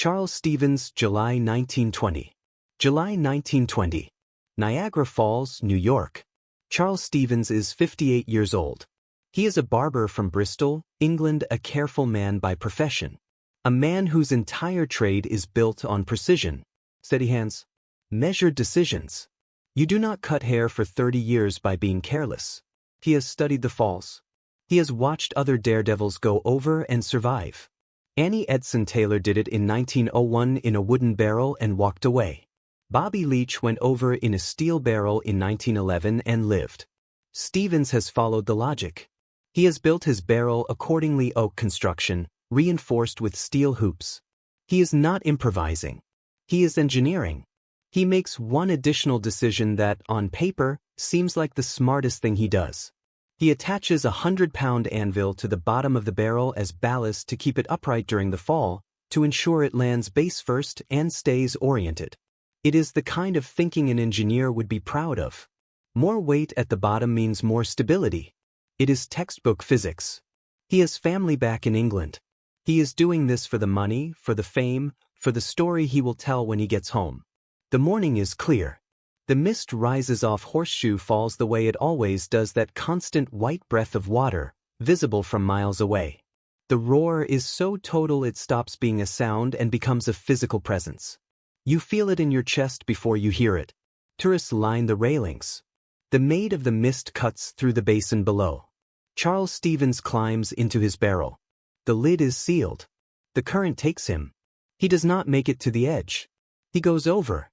Charles Stevens, July 1920. July 1920. Niagara Falls, New York. Charles Stevens is 58 years old. He is a barber from Bristol, England, a careful man by profession. A man whose entire trade is built on precision, steady hands, measured decisions. You do not cut hair for 30 years by being careless. He has studied the falls. He has watched other daredevils go over and survive. Annie Edson Taylor did it in 1901 in a wooden barrel and walked away. Bobby Leach went over in a steel barrel in 1911 and lived. Stevens has followed the logic. He has built his barrel accordingly, oak construction, reinforced with steel hoops. He is not improvising. He is engineering. He makes one additional decision that, on paper, seems like the smartest thing he does. He attaches a 100-pound anvil to the bottom of the barrel as ballast to keep it upright during the fall, to ensure it lands base first and stays oriented. It is the kind of thinking an engineer would be proud of. More weight at the bottom means more stability. It is textbook physics. He has family back in England. He is doing this for the money, for the fame, for the story he will tell when he gets home. The morning is clear. The mist rises off Horseshoe Falls the way it always does, that constant white breath of water, visible from miles away. The roar is so total it stops being a sound and becomes a physical presence. You feel it in your chest before you hear it. Tourists line the railings. The maid of the mist cuts through the basin below. Charles Stevens climbs into his barrel. The lid is sealed. The current takes him. He does not make it to the edge. He goes over.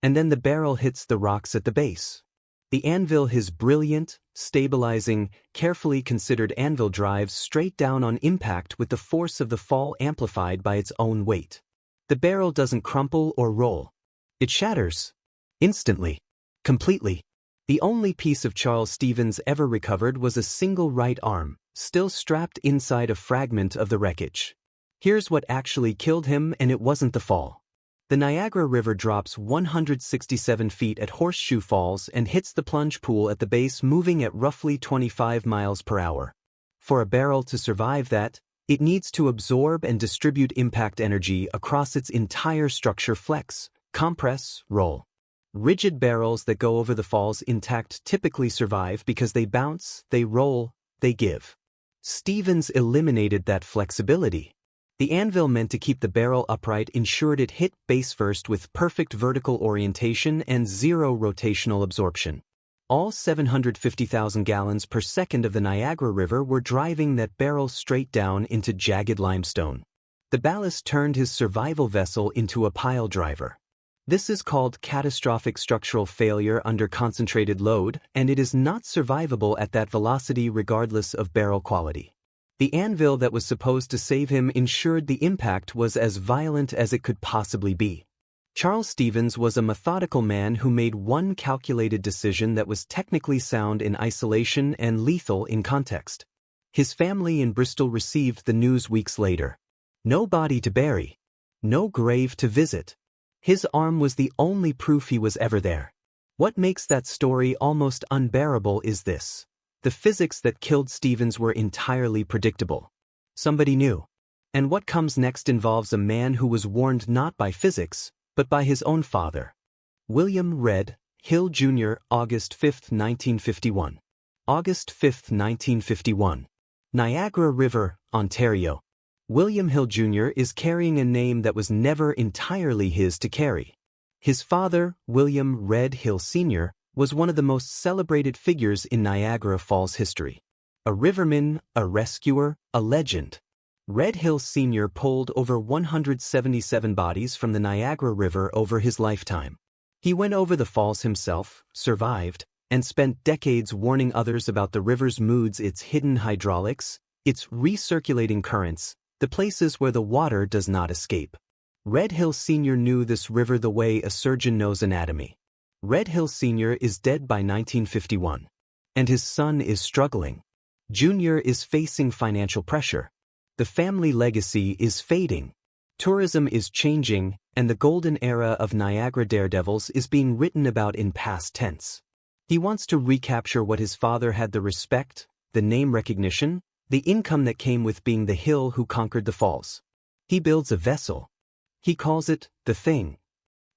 And then the barrel hits the rocks at the base. The anvil, his brilliant, stabilizing, carefully considered anvil, drives straight down on impact with the force of the fall amplified by its own weight. The barrel doesn't crumple or roll. It shatters. Instantly. Completely. The only piece of Charles Stevens ever recovered was a single right arm, still strapped inside a fragment of the wreckage. Here's what actually killed him, and it wasn't the fall. The Niagara River drops 167 feet at Horseshoe Falls and hits the plunge pool at the base, moving at roughly 25 miles per hour. For a barrel to survive that, it needs to absorb and distribute impact energy across its entire structure: flex, compress, roll. Rigid barrels that go over the falls intact typically survive because they bounce, they roll, they give. Stevens eliminated that flexibility. The anvil meant to keep the barrel upright ensured it hit base first with perfect vertical orientation and zero rotational absorption. All 750,000 gallons per second of the Niagara River were driving that barrel straight down into jagged limestone. The ballast turned his survival vessel into a pile driver. This is called catastrophic structural failure under concentrated load, and it is not survivable at that velocity regardless of barrel quality. The anvil that was supposed to save him ensured the impact was as violent as it could possibly be. Charles Stevens was a methodical man who made one calculated decision that was technically sound in isolation and lethal in context. His family in Bristol received the news weeks later. No body to bury. No grave to visit. His arm was the only proof he was ever there. What makes that story almost unbearable is this. The physics that killed Stevens were entirely predictable. Somebody knew. And what comes next involves a man who was warned not by physics, but by his own father. William Red Hill Jr., August 5, 1951. August 5, 1951. Niagara River, Ontario. William Hill Jr. is carrying a name that was never entirely his to carry. His father, William Red Hill Sr., was one of the most celebrated figures in Niagara Falls history. A riverman, a rescuer, a legend. Red Hill Sr. pulled over 177 bodies from the Niagara River over his lifetime. He went over the falls himself, survived, and spent decades warning others about the river's moods, its hidden hydraulics, its recirculating currents, the places where the water does not escape. Red Hill Sr. knew this river the way a surgeon knows anatomy. Red Hill Sr. is dead by 1951. And his son is struggling. Junior is facing financial pressure. The family legacy is fading. Tourism is changing, and the golden era of Niagara daredevils is being written about in past tense. He wants to recapture what his father had: the respect, the name recognition, the income that came with being the hill who conquered the falls. He builds a vessel. He calls it the Thing.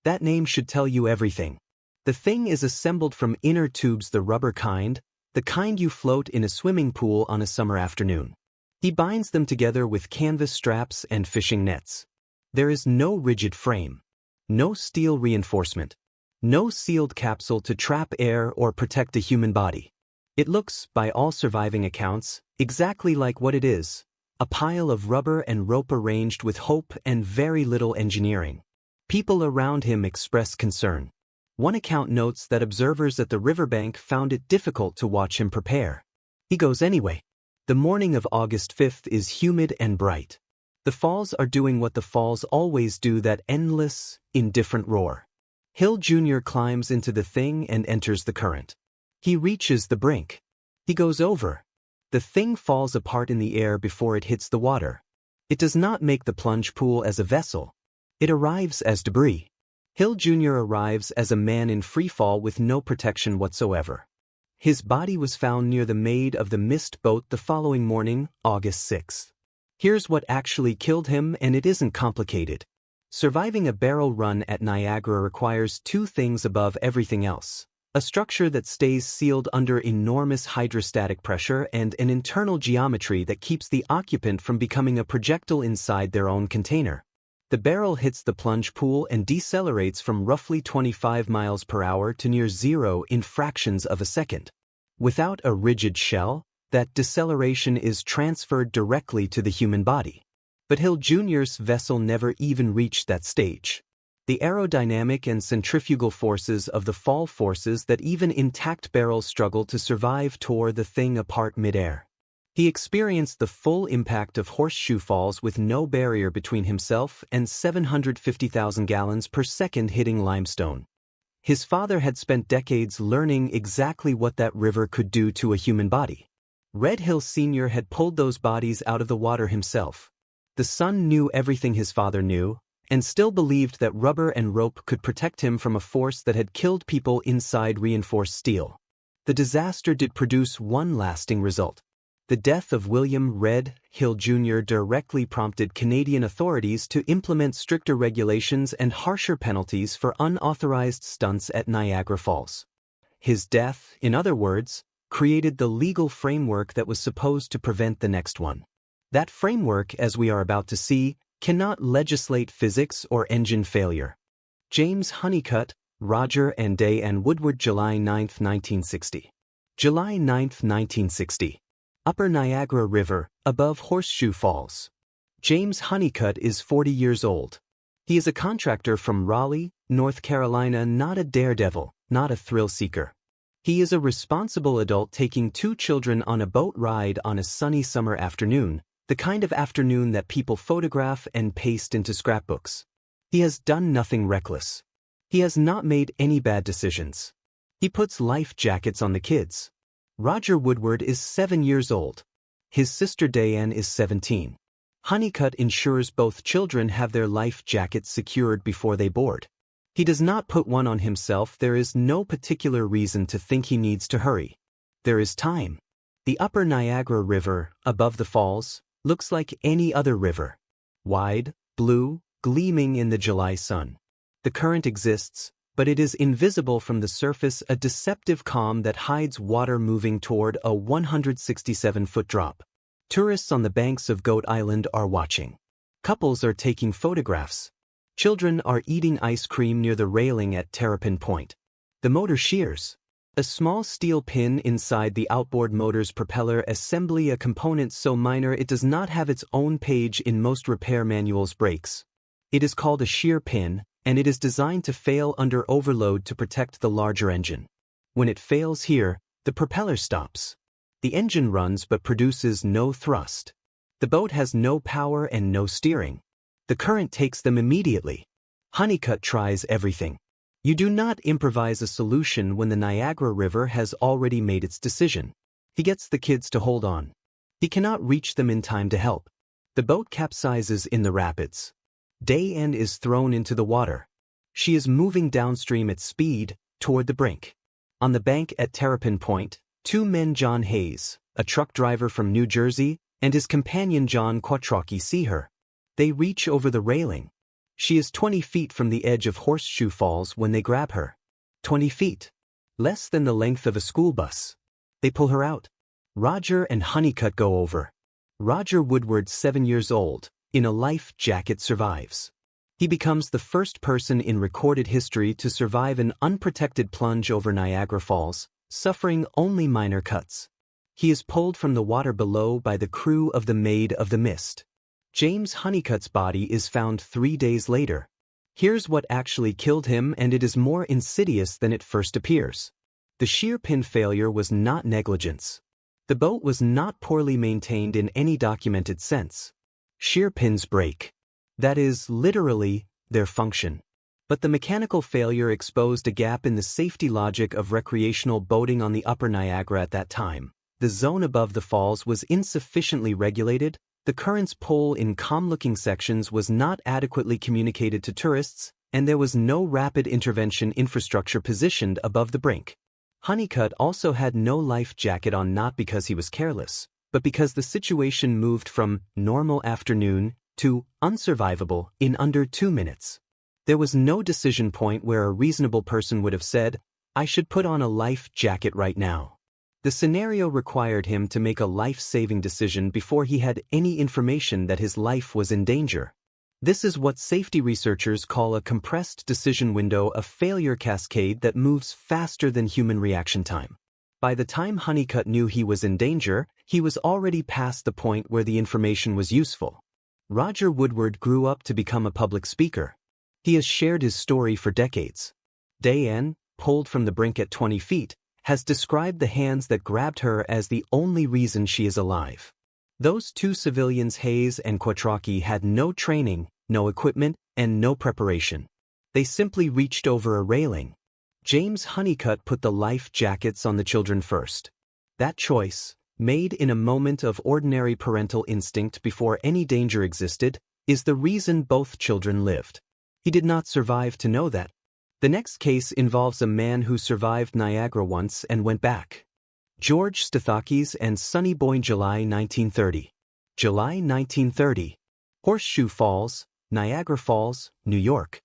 That name should tell you everything. The Thing is assembled from inner tubes, the rubber kind, the kind you float in a swimming pool on a summer afternoon. He binds them together with canvas straps and fishing nets. There is no rigid frame, no steel reinforcement, no sealed capsule to trap air or protect the human body. It looks, by all surviving accounts, exactly like what it is, a pile of rubber and rope arranged with hope and very little engineering. People around him express concern. One account notes that observers at the riverbank found it difficult to watch him prepare. He goes anyway. The morning of August 5th is humid and bright. The falls are doing what the falls always do, that endless, indifferent roar. Hill Jr. climbs into the Thing and enters the current. He reaches the brink. He goes over. The Thing falls apart in the air before it hits the water. It does not make the plunge pool as a vessel. It arrives as debris. Hill Jr. arrives as a man in freefall with no protection whatsoever. His body was found near the Maid of the Mist boat the following morning, August 6th. Here's what actually killed him, and it isn't complicated. Surviving a barrel run at Niagara requires two things above everything else: a structure that stays sealed under enormous hydrostatic pressure and an internal geometry that keeps the occupant from becoming a projectile inside their own container. The barrel hits the plunge pool and decelerates from roughly 25 miles per hour to near zero in fractions of a second. Without a rigid shell, that deceleration is transferred directly to the human body. But Hill Jr.'s vessel never even reached that stage. The aerodynamic and centrifugal forces of the fall forces that even intact barrels struggle to survive tore the Thing apart midair. He experienced the full impact of horseshoe falls with no barrier between himself and 750,000 gallons per second hitting limestone. His father had spent decades learning exactly what that river could do to a human body. Red Hill Sr. had pulled those bodies out of the water himself. The son knew everything his father knew, and still believed that rubber and rope could protect him from a force that had killed people inside reinforced steel. The disaster did produce one lasting result. The death of William "Red" Hill Jr. directly prompted Canadian authorities to implement stricter regulations and harsher penalties for unauthorized stunts at Niagara Falls. His death, in other words, created the legal framework that was supposed to prevent the next one. That framework, as we are about to see, cannot legislate physics or engine failure. James Honeycutt, Roger and Day and Woodward, July 9, 1960. July 9, 1960. Upper Niagara River, above Horseshoe Falls. James Honeycutt is 40 years old. He is a contractor from Raleigh, North Carolina, not a daredevil, not a thrill-seeker. He is a responsible adult taking two children on a boat ride on a sunny summer afternoon, the kind of afternoon that people photograph and paste into scrapbooks. He has done nothing reckless. He has not made any bad decisions. He puts life jackets on the kids. Roger Woodward is 7 years old. His sister Diane is 17. Honeycutt ensures both children have their life jackets secured before they board. He does not put one on himself. There is no particular reason to think he needs to hurry. There is time. The upper Niagara River, above the falls, looks like any other river. Wide, blue, gleaming in the July sun. The current exists, but it is invisible from the surface, a deceptive calm that hides water moving toward a 167-foot drop. Tourists on the banks of Goat Island are watching. Couples are taking photographs. Children are eating ice cream near the railing at Terrapin Point. The motor shears. A small steel pin inside the outboard motor's propeller assembly, a component so minor it does not have its own page in most repair manuals, breaks. It is called a shear pin, and it is designed to fail under overload to protect the larger engine. When it fails here, the propeller stops. The engine runs but produces no thrust. The boat has no power and no steering. The current takes them immediately. Honeycutt tries everything. You do not improvise a solution when the Niagara River has already made its decision. He gets the kids to hold on. He cannot reach them in time to help. The boat capsizes in the rapids. Diane is thrown into the water. She is moving downstream at speed, toward the brink. On the bank at Terrapin Point, two men, John Hayes, a truck driver from New Jersey, and his companion John Quattrocki, see her. They reach over the railing. She is 20 feet from the edge of Horseshoe Falls when they grab her. 20 feet. Less than the length of a school bus. They pull her out. Roger and Honeycutt go over. Roger Woodward, 7 years old, in a life jacket survives. He becomes the first person in recorded history to survive an unprotected plunge over Niagara Falls, suffering only minor cuts. He is pulled from the water below by the crew of the Maid of the Mist. James Honeycutt's body is found 3 days later. Here's what actually killed him, and it is more insidious than it first appears. The shear pin failure was not negligence. The boat was not poorly maintained in any documented sense. Shear pins break. That is, literally, their function. But the mechanical failure exposed a gap in the safety logic of recreational boating on the upper Niagara at that time. The zone above the falls was insufficiently regulated, the current's pull in calm-looking sections was not adequately communicated to tourists, and there was no rapid intervention infrastructure positioned above the brink. Honeycutt also had no life jacket on, not because he was careless, but because the situation moved from normal afternoon to unsurvivable in under 2 minutes. There was no decision point where a reasonable person would have said, "I should put on a life jacket right now." The scenario required him to make a life-saving decision before he had any information that his life was in danger. This is what safety researchers call a compressed decision window, a failure cascade that moves faster than human reaction time. By the time Honeycutt knew he was in danger, he was already past the point where the information was useful. Roger Woodward grew up to become a public speaker. He has shared his story for decades. Diane, pulled from the brink at 20 feet, has described the hands that grabbed her as the only reason she is alive. Those two civilians, Hayes and Quattrocki, had no training, no equipment, and no preparation. They simply reached over a railing. James Honeycutt put the life jackets on the children first. That choice, made in a moment of ordinary parental instinct before any danger existed, is the reason both children lived. He did not survive to know that. The next case involves a man who survived Niagara once and went back. George Stathakis and Sonny Boy, July 1930. July 1930. Horseshoe Falls, Niagara Falls, New York.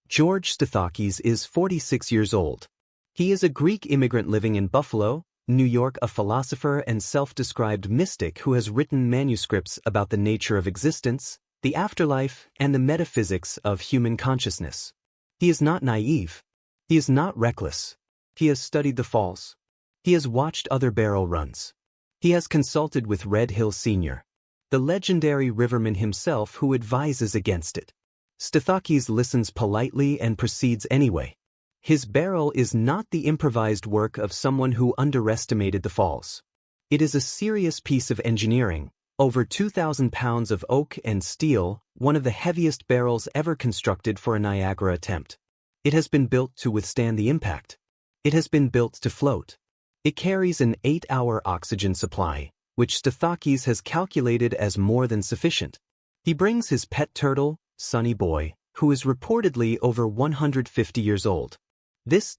George Stathakis is 46 years old. He is a Greek immigrant living in Buffalo, New York, a philosopher and self-described mystic who has written manuscripts about the nature of existence, the afterlife, and the metaphysics of human consciousness. He is not naive. He is not reckless. He has studied the falls. He has watched other barrel runs. He has consulted with Red Hill Sr., the legendary riverman himself, who advises against it. Stathakis listens politely and proceeds anyway. His barrel is not the improvised work of someone who underestimated the falls. It is a serious piece of engineering, over 2,000 pounds of oak and steel, one of the heaviest barrels ever constructed for a Niagara attempt. It has been built to withstand the impact. It has been built to float. It carries an 8-hour oxygen supply, which Stathakis has calculated as more than sufficient. He brings his pet turtle, Sonny Boy, who is reportedly over 150 years old. This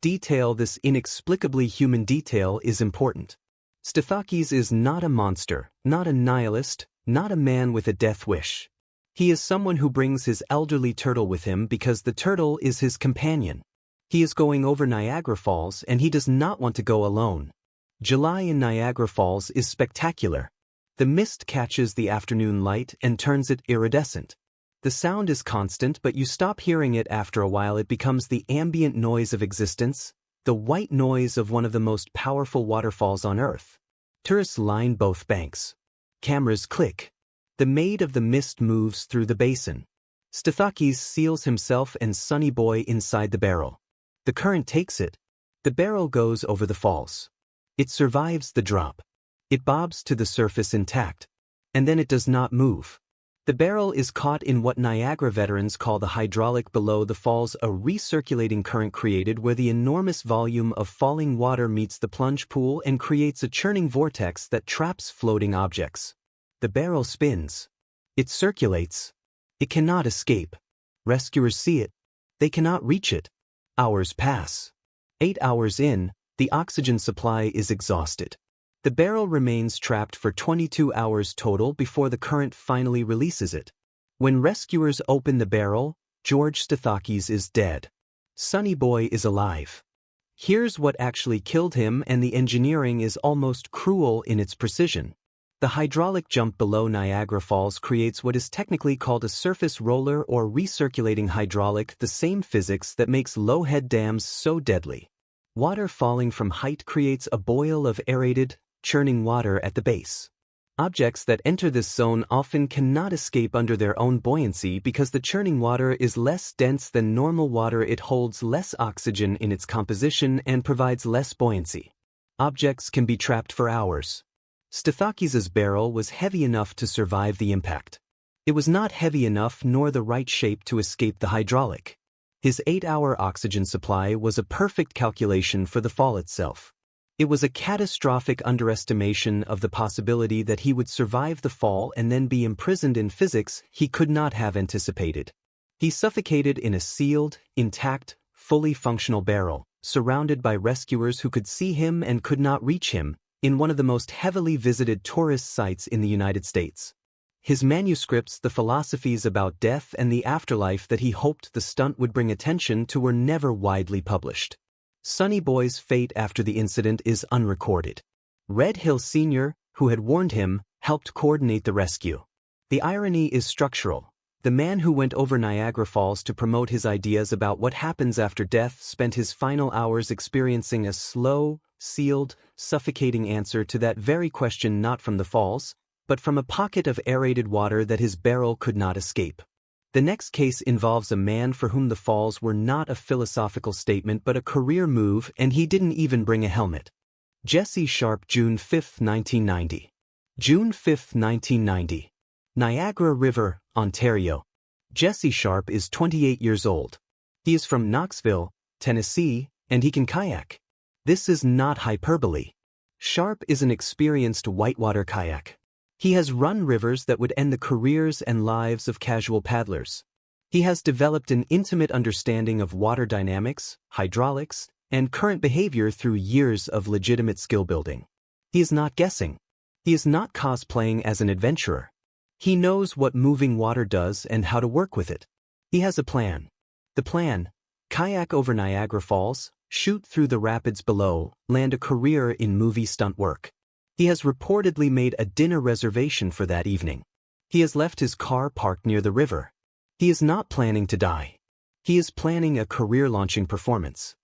inexplicably human detail is important. Stathakis is not a monster, not a nihilist, not a man with a death wish. He is someone who brings his elderly turtle with him because the turtle is his companion. He is going over Niagara Falls and he does not want to go alone. July in Niagara Falls is spectacular. The mist catches the afternoon light and turns it iridescent. The sound is constant, but you stop hearing it after a while. It becomes the ambient noise of existence, the white noise of one of the most powerful waterfalls on Earth. Tourists line both banks. Cameras click. The Maid of the Mist moves through the basin. Stathakis seals himself and Sonny Boy inside the barrel. The current takes it. The barrel goes over the falls. It survives the drop. It bobs to the surface intact. And then it does not move. The barrel is caught in what Niagara veterans call the hydraulic below the falls, a recirculating current created where the enormous volume of falling water meets the plunge pool and creates a churning vortex that traps floating objects. The barrel spins. It circulates. It cannot escape. Rescuers see it. They cannot reach it. Hours pass. 8 hours in, the oxygen supply is exhausted. The barrel remains trapped for 22 hours total before the current finally releases it. When rescuers open the barrel, George Stathakis is dead. Sonny Boy is alive. Here's what actually killed him, and the engineering is almost cruel in its precision. The hydraulic jump below Niagara Falls creates what is technically called a surface roller or recirculating hydraulic, the same physics that makes low-head dams so deadly. Water falling from height creates a boil of aerated, churning water at the base. Objects that enter this zone often cannot escape under their own buoyancy because the churning water is less dense than normal water. It holds less oxygen in its composition and provides less buoyancy. Objects can be trapped for hours. Stathakis's barrel was heavy enough to survive the impact. It was not heavy enough nor the right shape to escape the hydraulic. His 8-hour oxygen supply was a perfect calculation for the fall itself. It was a catastrophic underestimation of the possibility that he would survive the fall and then be imprisoned in physics he could not have anticipated. He suffocated in a sealed, intact, fully functional barrel, surrounded by rescuers who could see him and could not reach him, in one of the most heavily visited tourist sites in the United States. His manuscripts, the philosophies about death and the afterlife that he hoped the stunt would bring attention to, were never widely published. Sonny Boy's fate after the incident is unrecorded. Red Hill Sr., who had warned him, helped coordinate the rescue. The irony is structural. The man who went over Niagara Falls to promote his ideas about what happens after death spent his final hours experiencing a slow, sealed, suffocating answer to that very question, not from the falls, but from a pocket of aerated water that his barrel could not escape. The next case involves a man for whom the falls were not a philosophical statement but a career move, and he didn't even bring a helmet. Jesse Sharp, June 5, 1990. June 5, 1990. Niagara River, Ontario. Jesse Sharp is 28 years old. He is from Knoxville, Tennessee, and he can kayak. This is not hyperbole. Sharp is an experienced whitewater kayak. He has run rivers that would end the careers and lives of casual paddlers. He has developed an intimate understanding of water dynamics, hydraulics, and current behavior through years of legitimate skill building. He is not guessing. He is not cosplaying as an adventurer. He knows what moving water does and how to work with it. He has a plan. The plan: kayak over Niagara Falls, shoot through the rapids below, land a career in movie stunt work. He has reportedly made a dinner reservation for that evening. He has left his car parked near the river. He is not planning to die. He is planning a career-launching performance.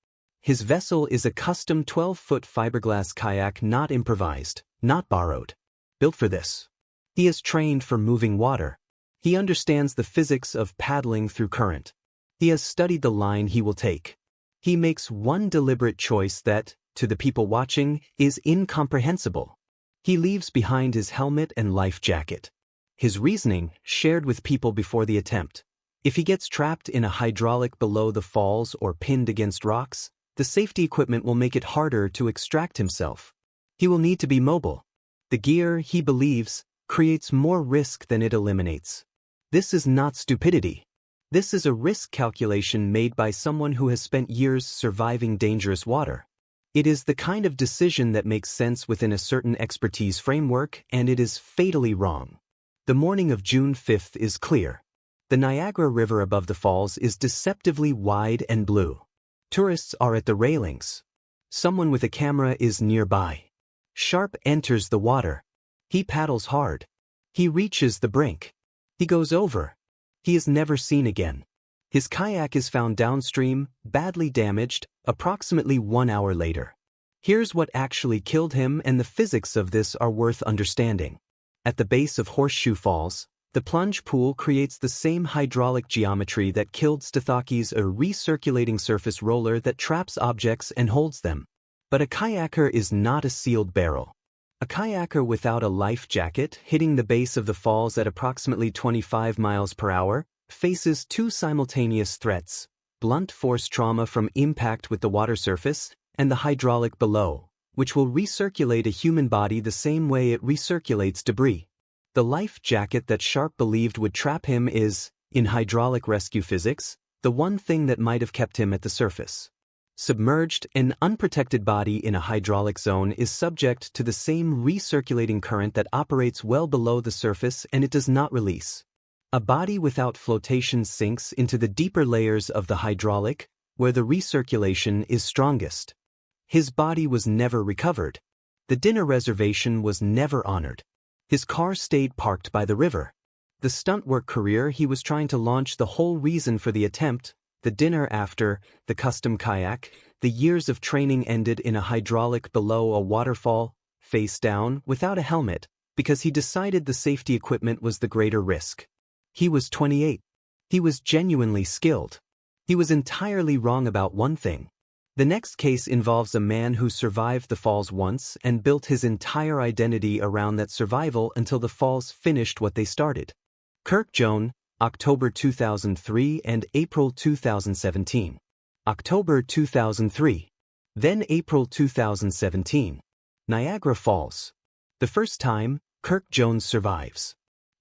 His vessel is a custom 12-foot fiberglass kayak, not improvised, not borrowed. Built for this. He is trained for moving water. He understands the physics of paddling through current. He has studied the line he will take. He makes one deliberate choice that, to the people watching, is incomprehensible. He leaves behind his helmet and life jacket. His reasoning, shared with people before the attempt: if he gets trapped in a hydraulic below the falls or pinned against rocks, the safety equipment will make it harder to extract himself. He will need to be mobile. The gear, he believes, creates more risk than it eliminates. This is not stupidity. This is a risk calculation made by someone who has spent years surviving dangerous water. It is the kind of decision that makes sense within a certain expertise framework, and it is fatally wrong. The morning of June 5th is clear. The Niagara River above the falls is deceptively wide and blue. Tourists are at the railings. Someone with a camera is nearby. Sharp enters the water. He paddles hard. He reaches the brink. He goes over. He is never seen again. His kayak is found downstream, badly damaged, approximately 1 hour later. Here's what actually killed him, and the physics of this are worth understanding. At the base of Horseshoe Falls, the plunge pool creates the same hydraulic geometry that killed Stathakis, a recirculating surface roller that traps objects and holds them. But a kayaker is not a sealed barrel. A kayaker without a life jacket, hitting the base of the falls at approximately 25 miles per hour, faces two simultaneous threats: blunt force trauma from impact with the water surface, and the hydraulic below, which will recirculate a human body the same way it recirculates debris. The life jacket that Sharp believed would trap him is, in hydraulic rescue physics, the one thing that might have kept him at the surface. Submerged, an unprotected body in a hydraulic zone is subject to the same recirculating current that operates well below the surface, and it does not release. A body without flotation sinks into the deeper layers of the hydraulic, where the recirculation is strongest. His body was never recovered. The dinner reservation was never honored. His car stayed parked by the river. The stunt work career he was trying to launch, the whole reason for the attempt, the dinner after, the custom kayak, the years of training ended in a hydraulic below a waterfall, face down, without a helmet, because he decided the safety equipment was the greater risk. He was 28. He was genuinely skilled. He was entirely wrong about one thing. The next case involves a man who survived the falls once and built his entire identity around that survival until the falls finished what they started. Kirk Jones, October 2003 and April 2017. October 2003. Then April 2017. Niagara Falls. The first time, Kirk Jones survives.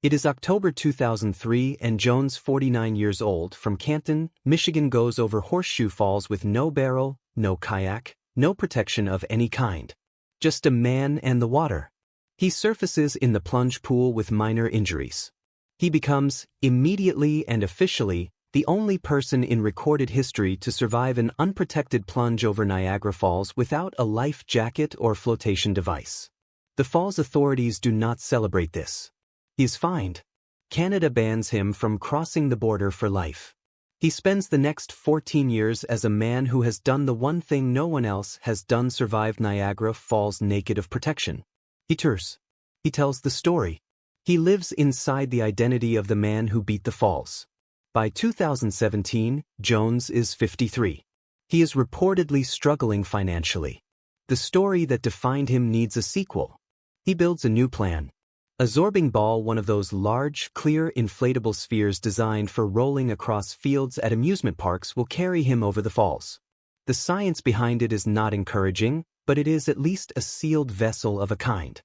It is October 2003 and Jones, 49 years old, from Canton, Michigan, goes over Horseshoe Falls with no barrel, no kayak, no protection of any kind. Just a man and the water. He surfaces in the plunge pool with minor injuries. He becomes, immediately and officially, the only person in recorded history to survive an unprotected plunge over Niagara Falls without a life jacket or flotation device. The falls authorities do not celebrate this. He is fined. Canada bans him from crossing the border for life. He spends the next 14 years as a man who has done the one thing no one else has done: survived Niagara Falls naked of protection. He tours. He tells the story. He lives inside the identity of the man who beat the falls. By 2017, Jones is 53. He is reportedly struggling financially. The story that defined him needs a sequel. He builds a new plan. A zorbing ball, one of those large, clear, inflatable spheres designed for rolling across fields at amusement parks, will carry him over the falls. The science behind it is not encouraging, but it is at least a sealed vessel of a kind.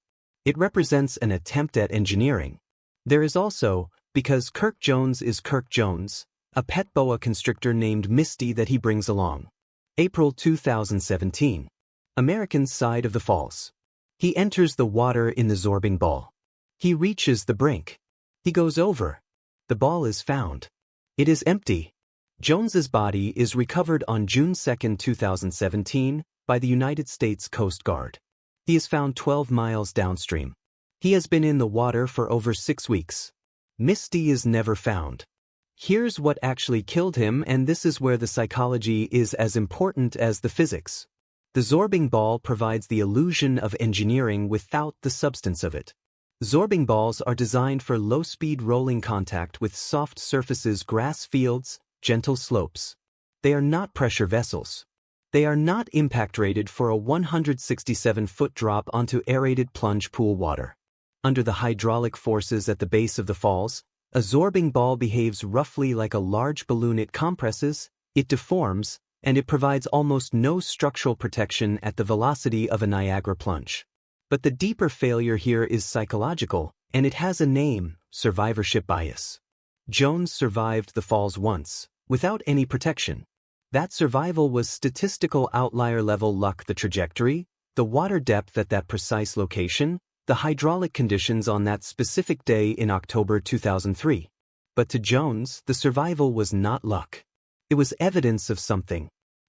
It represents an attempt at engineering. There is also, because Kirk Jones is Kirk Jones, a pet boa constrictor named Misty that he brings along. April 2017. American side of the falls. He enters the water in the zorbing ball. He reaches the brink. He goes over. The ball is found. It is empty. Jones's body is recovered on June 2, 2017, by the United States Coast Guard. He is found 12 miles downstream. He has been in the water for over 6 weeks. Misty is never found. Here's what actually killed him, and this is where the psychology is as important as the physics. The zorbing ball provides the illusion of engineering without the substance of it. Zorbing balls are designed for low-speed rolling contact with soft surfaces, grass fields, gentle slopes. They are not pressure vessels. They are not impact-rated for a 167-foot drop onto aerated plunge pool water. Under the hydraulic forces at the base of the falls, a zorbing ball behaves roughly like a large balloon. It compresses, it deforms, and it provides almost no structural protection at the velocity of a Niagara plunge. But the deeper failure here is psychological, and it has a name: survivorship bias. Jones survived the falls once, without any protection. That survival was statistical outlier level luck. The trajectory, the water depth at that precise location, the hydraulic conditions on that specific day in October 2003. But to Jones, the survival was not luck. It was evidence of something.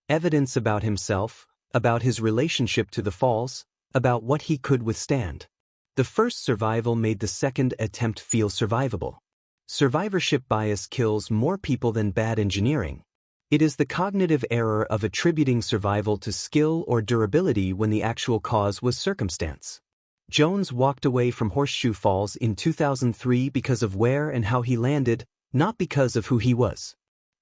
Evidence about himself, about his relationship to the falls, about what he could withstand. The first survival made the second attempt feel survivable. Survivorship bias kills more people than bad engineering. It is the cognitive error of attributing survival to skill or durability when the actual cause was circumstance. Jones walked away from Horseshoe Falls in 2003 because of where and how he landed, not because of who he was.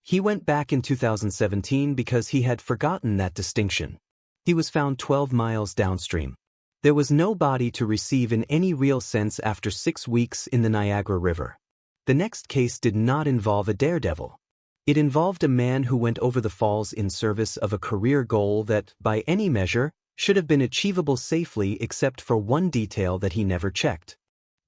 He went back in 2017 because he had forgotten that distinction. He was found 12 miles downstream. There was no body to receive in any real sense after 6 weeks in the Niagara River. The next case did not involve a daredevil. It involved a man who went over the falls in service of a career goal that, by any measure, should have been achievable safely except for one detail that he never checked.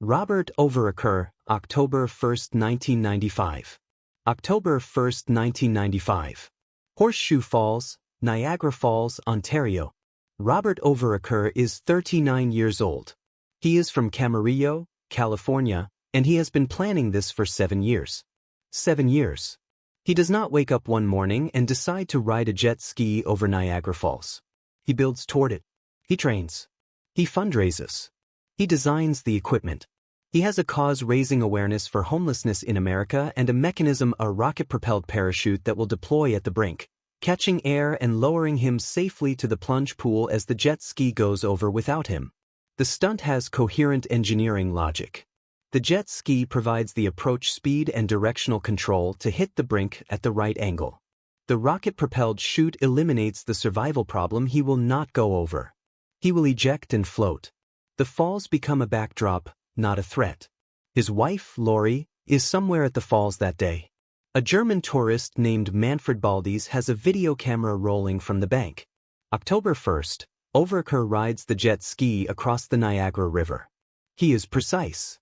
Robert Overocker, October 1, 1995. October 1, 1995. Horseshoe Falls, Niagara Falls, Ontario. Robert Overocker is 39 years old. He is from Camarillo, California, And he has been planning this for 7 years. 7 years. He does not wake up one morning and decide to ride a jet ski over Niagara Falls. He builds toward it. He trains. He fundraises. He designs the equipment. He has a cause raising awareness for homelessness in America and a mechanism, a rocket-propelled parachute that will deploy at the brink, catching air and lowering him safely to the plunge pool as the jet ski goes over without him. The stunt has coherent engineering logic. The jet ski provides the approach speed and directional control to hit the brink at the right angle. The rocket-propelled chute eliminates the survival problem. He will not go over. He will eject and float. The falls become a backdrop, not a threat. His wife, Lori, is somewhere at the falls that day. A German tourist named Manfred Baldies has a video camera rolling from the bank. October 1st, Overker rides the jet ski across the Niagara River. He is precise.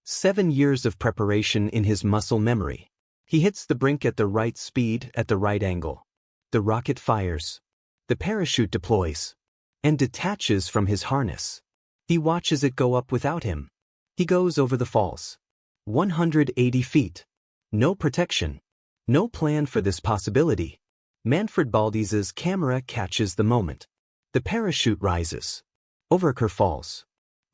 7 years of preparation in his muscle memory. He hits the brink at the right speed, at the right angle. The rocket fires. The parachute deploys and detaches from his harness. He watches it go up without him. He goes over the falls. 180 feet. No protection. No plan for this possibility. Manfred Baldies' camera catches the moment. The parachute rises. Overker falls.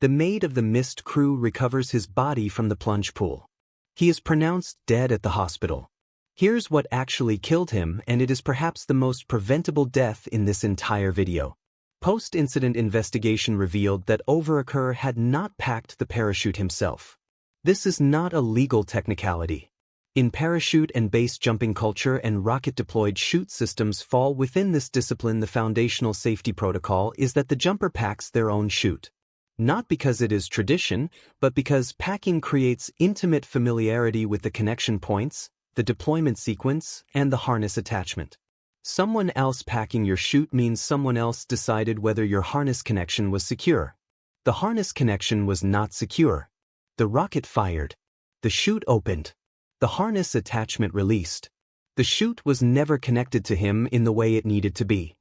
The Maid of the Mist crew recovers his body from the plunge pool. He is pronounced dead at the hospital. Here's what actually killed him, and it is perhaps the most preventable death in this entire video. Post-incident investigation revealed that Overker had not packed the parachute himself. This is not a legal technicality. In parachute and base jumping culture and rocket-deployed chute systems fall within this discipline, the foundational safety protocol is that the jumper packs their own chute. Not because it is tradition, but because packing creates intimate familiarity with the connection points, the deployment sequence, and the harness attachment. Someone else packing your chute means someone else decided whether your harness connection was secure. The harness connection was not secure. The rocket fired. The chute opened. The harness attachment released. The chute was never connected to him in the way it needed to be.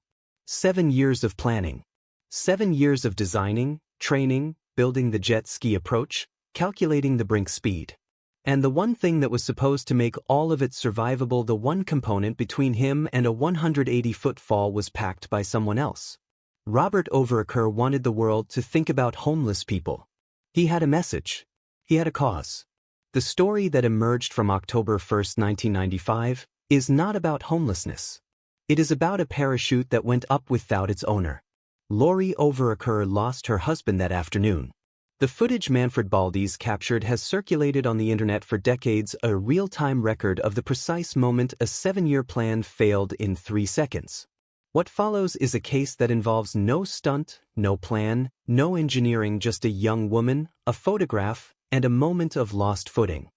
7 years of planning. 7 years of designing, training, building the jet ski approach, calculating the brink speed. And the one thing that was supposed to make all of it survivable, the one component between him and a 180-foot fall, was packed by someone else. Robert Overker wanted the world to think about homeless people. He had a message. He had a cause. The story that emerged from October 1, 1995, is not about homelessness. It is about a parachute that went up without its owner. Lori Overker lost her husband that afternoon. The footage Manfred Baldies captured has circulated on the internet for decades, a real-time record of the precise moment a 7-year plan failed in 3 seconds. What follows is a case that involves no stunt, no plan, no engineering, just a young woman, a photograph, and a moment of lost footing.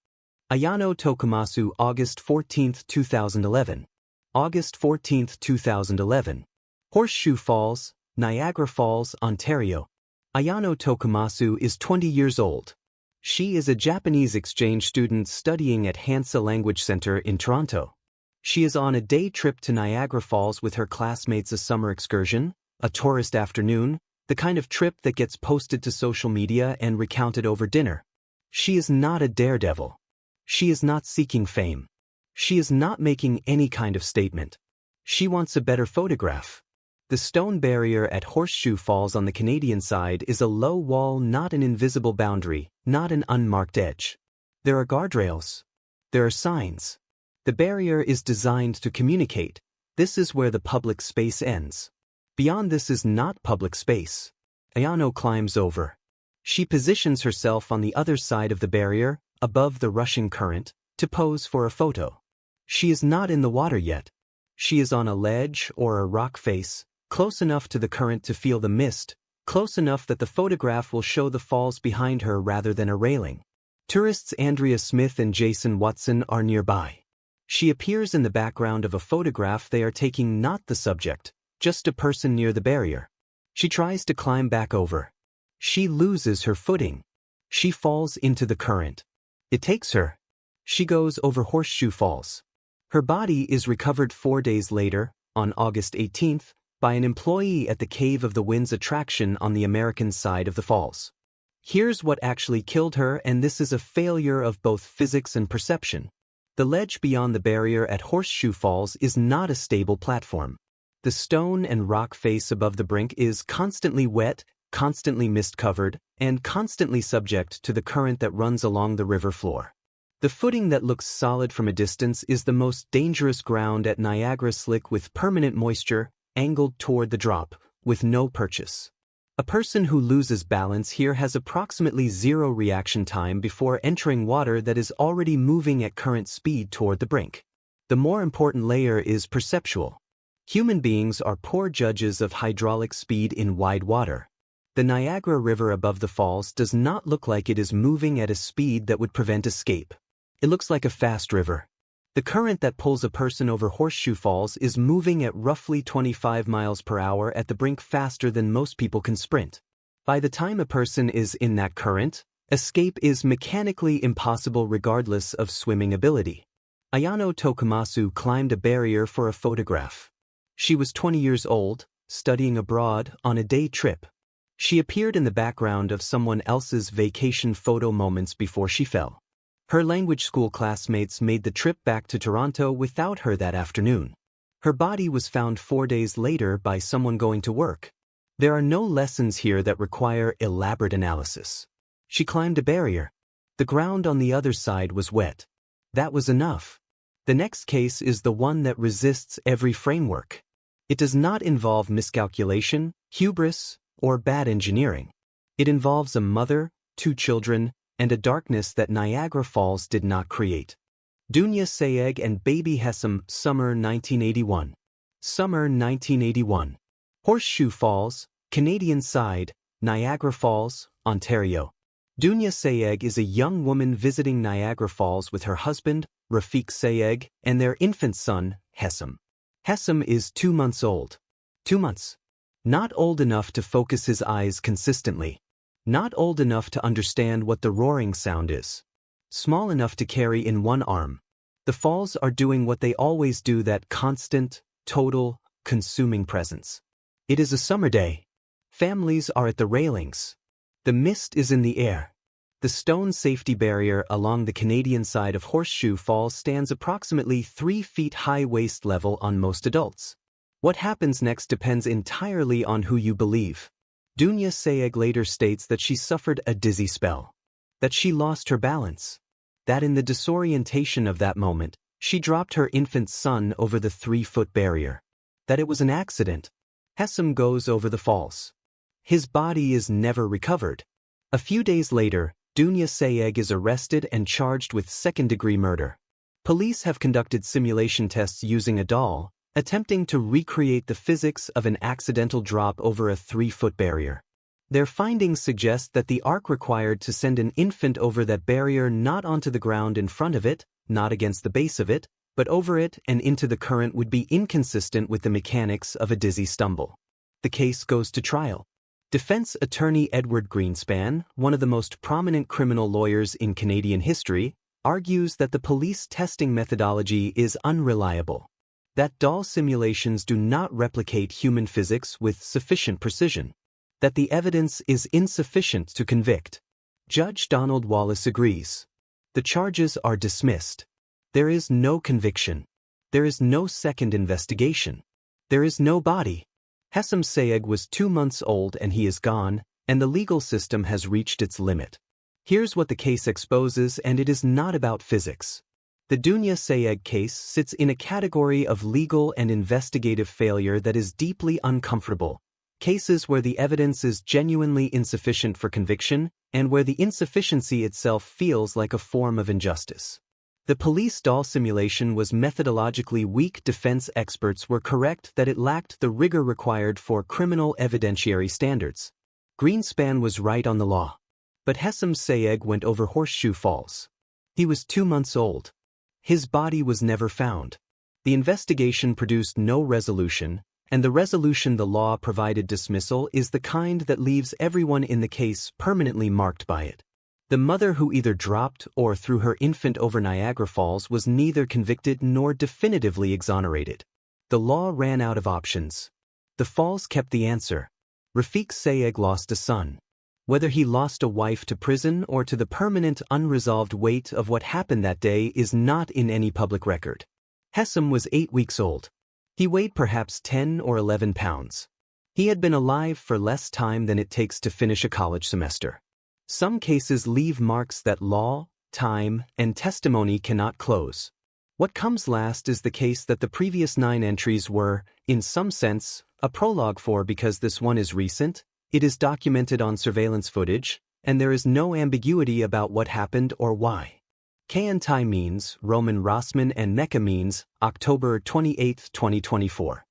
Ayano Tokumasu, August 14, 2011. August 14, 2011. Horseshoe Falls, Niagara Falls, Ontario. Ayano Tokumasu is 20 years old. She is a Japanese exchange student studying at Hansa Language Center in Toronto. She is on a day trip to Niagara Falls with her classmates, a summer excursion, a tourist afternoon, the kind of trip that gets posted to social media and recounted over dinner. She is not a daredevil. She is not seeking fame. She is not making any kind of statement. She wants a better photograph. The stone barrier at Horseshoe Falls on the Canadian side is a low wall, not an invisible boundary, not an unmarked edge. There are guardrails. There are signs. The barrier is designed to communicate. This is where the public space ends. Beyond this is not public space. Ayano climbs over. She positions herself on the other side of the barrier, above the rushing current, to pose for a photo. She is not in the water yet. She is on a ledge or a rock face, close enough to the current to feel the mist, close enough that the photograph will show the falls behind her rather than a railing. Tourists Andrea Smith and Jason Watson are nearby. She appears in the background of a photograph they are taking, not the subject, just a person near the barrier. She tries to climb back over. She loses her footing. She falls into the current. It takes her. She goes over Horseshoe Falls. Her body is recovered 4 days later, on August 18th, by an employee at the Cave of the Winds attraction on the American side of the falls. Here's what actually killed her, and this is a failure of both physics and perception. The ledge beyond the barrier at Horseshoe Falls is not a stable platform. The stone and rock face above the brink is constantly wet, constantly mist-covered, and constantly subject to the current that runs along the river floor. The footing that looks solid from a distance is the most dangerous ground at Niagara, slick with permanent moisture, angled toward the drop, with no purchase. A person who loses balance here has approximately zero reaction time before entering water that is already moving at current speed toward the brink. The more important layer is perceptual. Human beings are poor judges of hydraulic speed in wide water. The Niagara River above the falls does not look like it is moving at a speed that would prevent escape. It looks like a fast river. The current that pulls a person over Horseshoe Falls is moving at roughly 25 miles per hour at the brink, faster than most people can sprint. By the time a person is in that current, escape is mechanically impossible regardless of swimming ability. Ayano Tokumasu climbed a barrier for a photograph. She was 20 years old, studying abroad on a day trip. She appeared in the background of someone else's vacation photo moments before she fell. Her language school classmates made the trip back to Toronto without her that afternoon. Her body was found 4 days later by someone going to work. There are no lessons here that require elaborate analysis. She climbed a barrier. The ground on the other side was wet. That was enough. The next case is the one that resists every framework. It does not involve miscalculation, hubris, or bad engineering. It involves a mother, 2 children, and a darkness that Niagara Falls did not create. Dunya Sayegh and baby Hessam, summer 1981. Summer 1981. Horseshoe Falls, Canadian side, Niagara Falls, Ontario. Dunya Sayegh is a young woman visiting Niagara Falls with her husband, Rafiq Sayegh, and their infant son, Hessam. Hessam is 2 months old. 2 months. Not old enough to focus his eyes consistently. Not old enough to understand what the roaring sound is. Small enough to carry in one arm. The falls are doing what they always do, that constant, total, consuming presence. It is a summer day. Families are at the railings. The mist is in the air. The stone safety barrier along the Canadian side of Horseshoe Falls stands approximately 3 feet high waist level on most adults. What happens next depends entirely on who you believe. Dunya Sayegh later states that she suffered a dizzy spell, that she lost her balance, that in the disorientation of that moment, she dropped her infant son over the 3-foot barrier, that it was an accident. Hessam goes over the falls. His body is never recovered. A few days later, Dunya Sayegh is arrested and charged with second-degree murder. Police have conducted simulation tests using a doll, attempting to recreate the physics of an accidental drop over a 3-foot barrier. Their findings suggest that the arc required to send an infant over that barrier not onto the ground in front of it, not against the base of it, but over it and into the current would be inconsistent with the mechanics of a dizzy stumble. The case goes to trial. Defense attorney Edward Greenspan, one of the most prominent criminal lawyers in Canadian history, argues that the police testing methodology is unreliable. That doll simulations do not replicate human physics with sufficient precision. That the evidence is insufficient to convict. Judge Donald Wallace agrees. The charges are dismissed. There is no conviction. There is no second investigation. There is no body. Hessam Sayegh was 2 months old and he is gone, and the legal system has reached its limit. Here's what the case exposes, and it is not about physics. The Dunya Sayegh case sits in a category of legal and investigative failure that is deeply uncomfortable. Cases where the evidence is genuinely insufficient for conviction, and where the insufficiency itself feels like a form of injustice. The police doll simulation was methodologically weak. Defense experts were correct that it lacked the rigor required for criminal evidentiary standards. Greenspan was right on the law. But Hessam Sayegh went over Horseshoe Falls. He was 2 months old. His body was never found. The investigation produced no resolution, and the resolution the law provided dismissal is the kind that leaves everyone in the case permanently marked by it. The mother who either dropped or threw her infant over Niagara Falls was neither convicted nor definitively exonerated. The law ran out of options. The falls kept the answer. Rafiq Sayegh lost a son. Whether he lost a wife to prison or to the permanent unresolved weight of what happened that day is not in any public record. Hessam was 8 weeks old. He weighed perhaps 10 or 11 pounds. He had been alive for less time than it takes to finish a college semester. Some cases leave marks that law, time, and testimony cannot close. What comes last is the case that the previous 9 entries were, in some sense, a prologue for because this one is recent, it is documented on surveillance footage, and there is no ambiguity about what happened or why. Kayantai means Roman Rossman and Mecca means October 28, 2024.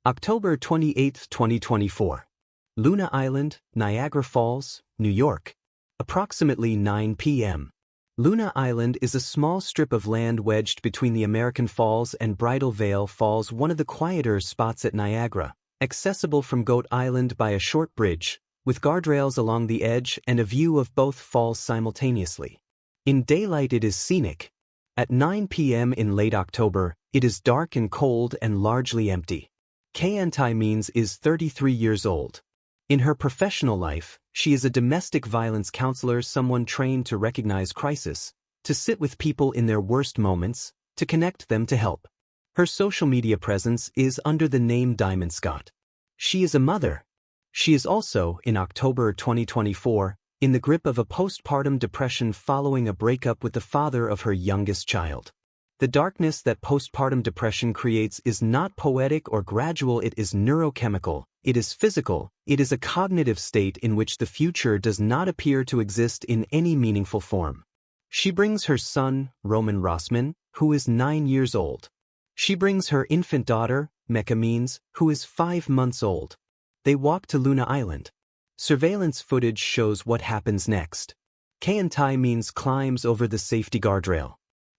October 28, 2024. Luna Island, Niagara Falls, New York. Approximately 9 p.m. Luna Island is a small strip of land wedged between the American Falls and Bridal Veil Falls, one of the quieter spots at Niagara, accessible from Goat Island by a short bridge, with guardrails along the edge and a view of both falls simultaneously. In daylight it is scenic. At 9 p.m. in late October, it is dark and cold and largely empty. Kayantai means is 33 years old. In her professional life, she is a domestic violence counselor, someone trained to recognize crisis, to sit with people in their worst moments, to connect them to help. Her social media presence is under the name Diamond Scott. She is a mother. She is also, in October 2024, in the grip of a postpartum depression following a breakup with the father of her youngest child. The darkness that postpartum depression creates is not poetic or gradual, it is neurochemical, it is physical, it is a cognitive state in which the future does not appear to exist in any meaningful form. She brings her son, Roman Rossman, who is 9 years old. She brings her infant daughter, Mecca means, who is 5 months old. They walk to Luna Island. Surveillance footage shows what happens next. Kayantai means climbs over the safety guardrail.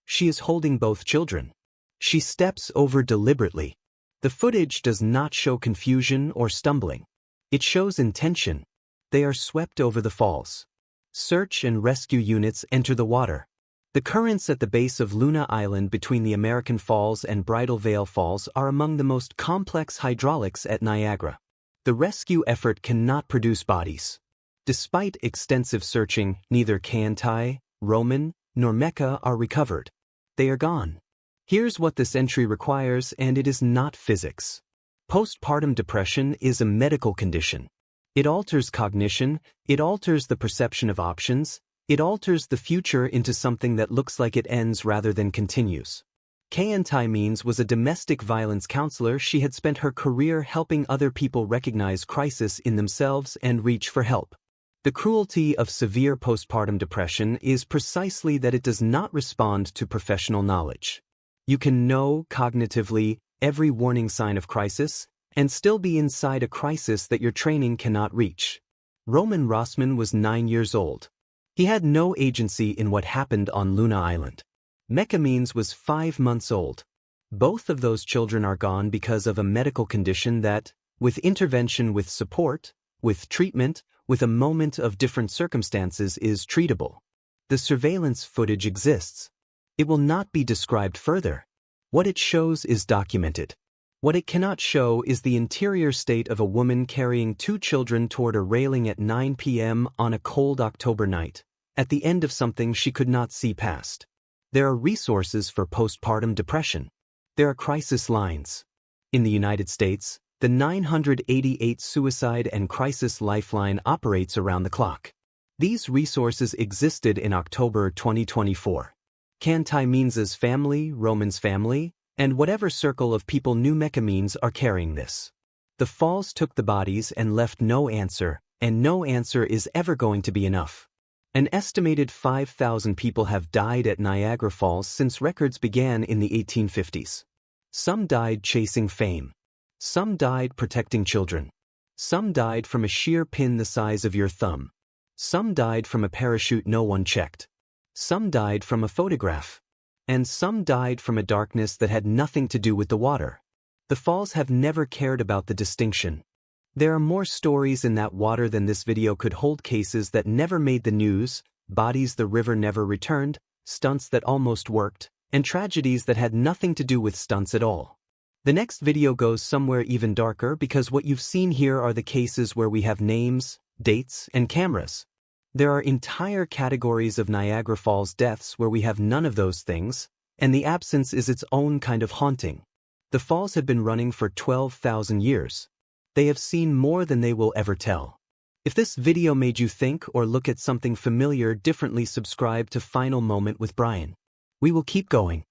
She is holding both children. She steps over deliberately. The footage does not show confusion or stumbling. It shows intention. They are swept over the falls. Search and rescue units enter the water. The currents at the base of Luna Island between the American Falls and Bridal Veil Falls are among the most complex hydraulics at Niagara. The rescue effort cannot produce bodies. Despite extensive searching, neither Kayantai, Roman, nor Mecca are recovered. They are gone. Here's what this entry requires, and it is not physics. Postpartum depression is a medical condition. It alters cognition, it alters the perception of options, it alters the future into something that looks like it ends rather than continues. Kayantai means was a domestic violence counselor. She had spent her career helping other people recognize crisis in themselves and reach for help. The cruelty of severe postpartum depression is precisely that it does not respond to professional knowledge. You can know, cognitively, every warning sign of crisis, and still be inside a crisis that your training cannot reach. Roman Rossman was 9 years old. He had no agency in what happened on Luna Island. Mecca means was 5 months old. Both of those children are gone because of a medical condition that, with intervention, with support, with treatment, with a moment of different circumstances, is treatable. The surveillance footage exists. It will not be described further. What it shows is documented. What it cannot show is the interior state of a woman carrying 2 children toward a railing at 9 p.m. on a cold October night, at the end of something she could not see past. There are resources for postpartum depression. There are crisis lines. In the United States, the 988 Suicide and Crisis Lifeline operates around the clock. These resources existed in October 2024. Kayantai means' family, Roman's family, and whatever circle of people knew Mecca means are carrying this. The falls took the bodies and left no answer, and no answer is ever going to be enough. An estimated 5,000 people have died at Niagara Falls since records began in the 1850s. Some died chasing fame. Some died protecting children. Some died from a sheer pin the size of your thumb. Some died from a parachute no one checked. Some died from a photograph. And some died from a darkness that had nothing to do with the water. The falls have never cared about the distinction. There are more stories in that water than this video could hold, cases that never made the news, bodies the river never returned, stunts that almost worked, and tragedies that had nothing to do with stunts at all. The next video goes somewhere even darker because what you've seen here are the cases where we have names, dates, and cameras. There are entire categories of Niagara Falls deaths where we have none of those things, and the absence is its own kind of haunting. The falls have been running for 12,000 years. They have seen more than they will ever tell. If this video made you think or look at something familiar differently, subscribe to Final Moment with Brian. We will keep going.